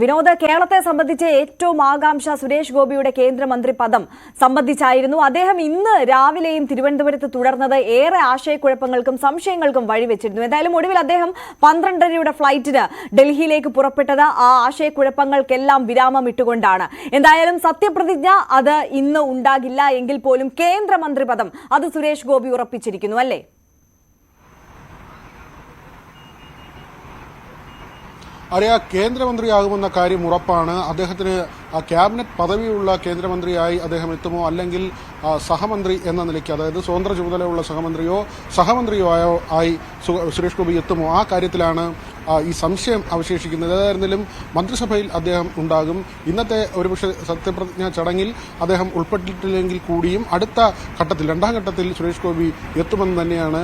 വിനോദ്, കേരളത്തെ സംബന്ധിച്ച് ഏറ്റവും ആകാംക്ഷ സുരേഷ് ഗോപിയുടെ കേന്ദ്രമന്ത്രി പദം സംബന്ധിച്ചായിരുന്നു. അദ്ദേഹം ഇന്ന് രാവിലെയും തിരുവനന്തപുരത്ത് തുടർന്നത് ഏറെ ആശയക്കുഴപ്പങ്ങൾക്കും സംശയങ്ങൾക്കും വഴിവെച്ചിരുന്നു. എന്തായാലും ഒടുവിൽ അദ്ദേഹം 12:30യുടെ ഫ്ലൈറ്റിന് ഡൽഹിയിലേക്ക് പുറപ്പെട്ടത് ആ ആശയക്കുഴപ്പങ്ങൾക്കെല്ലാം വിരാമം ഇട്ടുകൊണ്ടാണ്. എന്തായാലും സത്യപ്രതിജ്ഞ അത് ഇന്ന് ഉണ്ടാകില്ല എങ്കിൽ പോലും കേന്ദ്രമന്ത്രി പദം അത് സുരേഷ് ഗോപി ഉറപ്പിച്ചിരിക്കുന്നു, അല്ലേ? അറിയാ, കേന്ദ്രമന്ത്രിയാകുമെന്ന കാര്യം ഉറപ്പാണ്. അദ്ദേഹത്തിന് ക്യാബിനറ്റ് പദവിയുള്ള കേന്ദ്രമന്ത്രിയായി അദ്ദേഹം എത്തുമോ, അല്ലെങ്കിൽ സഹമന്ത്രി എന്ന നിലയ്ക്ക്, അതായത് സ്വതന്ത്ര ചുമതലയുള്ള സഹമന്ത്രിയോ ആയി സുരേഷ് ഗോപി എത്തുമോ, ആ കാര്യത്തിലാണ് ഈ സംശയം അവശേഷിക്കുന്നത്. ഏതായിരുന്നാലും മന്ത്രിസഭയിൽ അദ്ദേഹം ഉണ്ടാകും. ഇന്നത്തെ ഒരുപക്ഷെ സത്യപ്രതിജ്ഞാ ചടങ്ങിൽ അദ്ദേഹം ഉൾപ്പെട്ടിട്ടില്ലെങ്കിൽ കൂടിയും അടുത്ത ഘട്ടത്തിൽ, രണ്ടാം ഘട്ടത്തിൽ സുരേഷ് ഗോപി എത്തുമെന്ന് തന്നെയാണ്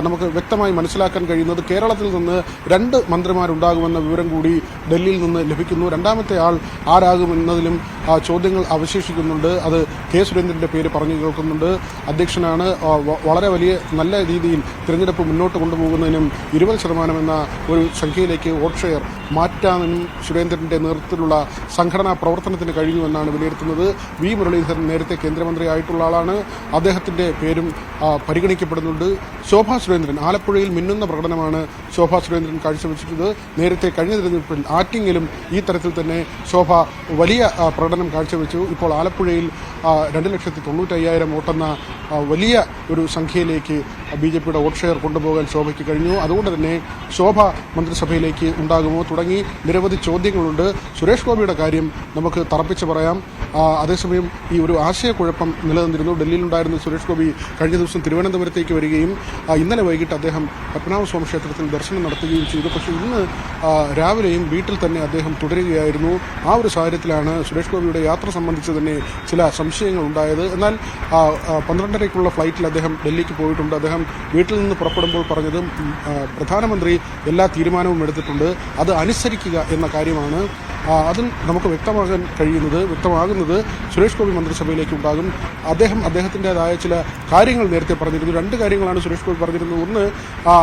നമുക്ക് വ്യക്തമായി മനസ്സിലാക്കാൻ കഴിയുന്നത്. കേരളത്തിൽ നിന്ന് 2 മന്ത്രിമാരുണ്ടാകുമെന്ന വിവരം കൂടി ഡൽഹിയിൽ നിന്ന് ലഭിക്കുന്നു. രണ്ടാമത്തെ ആൾ ആരാകുമെന്നതിലും ചോദ്യങ്ങൾ അവശേഷിക്കുന്നുണ്ട്. അത് കെ സുരേന്ദ്രന്റെ പേര് പറഞ്ഞു കേൾക്കുന്നുണ്ട്. അധ്യക്ഷനാണ്. വളരെ വലിയ നല്ല രീതിയിൽ തിരഞ്ഞെടുപ്പ് മുന്നോട്ട് കൊണ്ടുപോകുന്നതിനും 20% എന്ന ഒരു സംഖ്യയിലേക്ക് വോട്ട് ഷെയർ മാറ്റാനും സുരേന്ദ്രന്റെ നേതൃത്വത്തിലുള്ള സംഘടനാ പ്രവർത്തനത്തിന് കഴിഞ്ഞുവെന്നാണ് വിലയിരുത്തുന്നത്. വി മുരളീധരൻ നേരത്തെ കേന്ദ്രമന്ത്രിയായിട്ടുള്ള ആളാണ്. അദ്ദേഹത്തിന്റെ പേരും പരിഗണിക്കപ്പെടുന്നുണ്ട്. ശോഭാ സുരേന്ദ്രൻ, ആലപ്പുഴയിൽ മിന്നുന്ന പ്രകടനമാണ് ശോഭാ സുരേന്ദ്രൻ കാഴ്ചവെച്ചിട്ടുള്ളത്. നേരത്തെ കഴിഞ്ഞ തെരഞ്ഞെടുപ്പിൽ ആറ്റിങ്ങിലും ഈ തരത്തിൽ തന്നെ ശോഭ വലിയ പ്രകടനം കാഴ്ചവെച്ചു. ഇപ്പോൾ ആലപ്പുഴയിൽ 2,95,000 വോട്ടെന്ന വലിയ ഒരു സംഖ്യയിലേക്ക് BJPയുടെ വോട്ട് ഷെയർ കൊണ്ടുപോകാൻ ശോഭയ്ക്ക് കഴിഞ്ഞു. അതുകൊണ്ട് തന്നെ ശോഭ മന്ത്രിസഭയിലേക്ക് ഉണ്ടാകുമോ തുടങ്ങി നിരവധി ചോദ്യങ്ങളുണ്ട്. സുരേഷ് ഗോപിയുടെ കാര്യം നമുക്ക് തറപ്പിച്ച് പറയാം. അതേസമയം ഈ ഒരു ആശയക്കുഴപ്പം നിലനിന്നിരുന്നു. ഡൽഹിയിലുണ്ടായിരുന്ന സുരേഷ് ഗോപി കഴിഞ്ഞ ദിവസം തിരുവനന്തപുരത്തേക്ക് വരികയും ഇന്നലെ വൈകിട്ട് അദ്ദേഹം പത്മനാഭസ്വാമി ക്ഷേത്രത്തിൽ ദർശനം നടത്തുകയും ചെയ്തു. പക്ഷേ ഇന്ന് രാവിലെയും വീട്ടിൽ തന്നെ അദ്ദേഹം തുടരുകയായിരുന്നു. ആ ഒരു സാഹചര്യത്തിലാണ് സുരേഷ് ഗോപിയുടെ യാത്ര സംബന്ധിച്ച് തന്നെ ചില സംശയങ്ങൾ ഉണ്ടായത്. എന്നാൽ 12:30ക്കുള്ള ഫ്ലൈറ്റിൽ അദ്ദേഹം ഡൽഹിക്ക് പോയിട്ടുണ്ട്. അദ്ദേഹം വീട്ടിൽ നിന്ന് പുറപ്പെടുമ്പോൾ പറഞ്ഞത് പ്രധാനമന്ത്രി എല്ലാ തീരുമാനവും എടുത്തിട്ടുണ്ട്, അത് അനുസരിക്കുക എന്ന കാര്യമാണ്. അതിൽ നമുക്ക് വ്യക്തമാകുന്നത് സുരേഷ് ഗോപി മന്ത്രിസഭയിലേക്ക് ഉണ്ടാകും. അദ്ദേഹത്തിൻ്റെതായ ചില കാര്യങ്ങൾ നേരത്തെ പറഞ്ഞിരുന്നു. 2 കാര്യങ്ങളാണ് സുരേഷ് ഗോപി പറഞ്ഞിരുന്നത്. ഒന്ന്,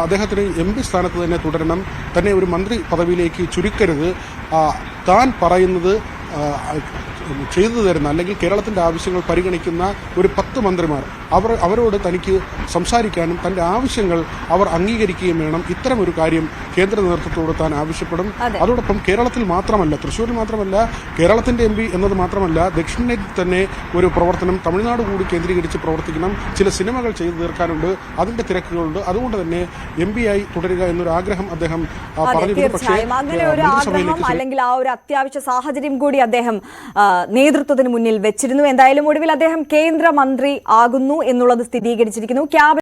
അദ്ദേഹത്തിന് MP സ്ഥാനത്ത് തന്നെ തുടരണം, തന്നെ ഒരു മന്ത്രി പദവിയിലേക്ക് ചുരുക്കരുത്, താൻ പറയുന്നത് ചെയ്തു തരുന്ന, അല്ലെങ്കിൽ കേരളത്തിൻ്റെ ആവശ്യങ്ങൾ പരിഗണിക്കുന്ന ഒരു 10 മന്ത്രിമാർ അവരോട് തനിക്ക് സംസാരിക്കാനും തൻ്റെ ആവശ്യങ്ങൾ അവർ അംഗീകരിക്കുകയും വേണം. ഇത്തരം ഒരു കാര്യം കേന്ദ്ര നേതൃത്വത്തോട് താൻ ആവശ്യപ്പെടും. അതോടൊപ്പം കേരളത്തിൽ മാത്രമല്ല, തൃശ്ശൂരിൽ മാത്രമല്ല, കേരളത്തിൻ്റെ MP എന്നത് മാത്രമല്ല, ദക്ഷിണേന്ത്യയിൽ തന്നെ ഒരു പ്രവർത്തനം തമിഴ്നാട് കൂടി കേന്ദ്രീകരിച്ച് പ്രവർത്തിക്കണം. ചില സിനിമകൾ ചെയ്തു തീർക്കാനുണ്ട്, അതിൻ്റെ തിരക്കുകളുണ്ട്. അതുകൊണ്ട് തന്നെ MP ആയി തുടരുക എന്നൊരു ആഗ്രഹം അദ്ദേഹം പറഞ്ഞിരുന്നു. പക്ഷേ അല്ലെങ്കിൽ ആ ഒരു അത്യാവശ്യ സാഹചര്യം കൂടി അദ്ദേഹം നേതൃത്വത്തിന് മുന്നിൽ വെച്ചിരുന്നു. എന്തായാലും ഒടുവിൽ അദ്ദേഹം കേന്ദ്രമന്ത്രി ആകുന്നു എന്നുള്ളത് സ്ഥിരീകരിച്ചിരിക്കുന്നു.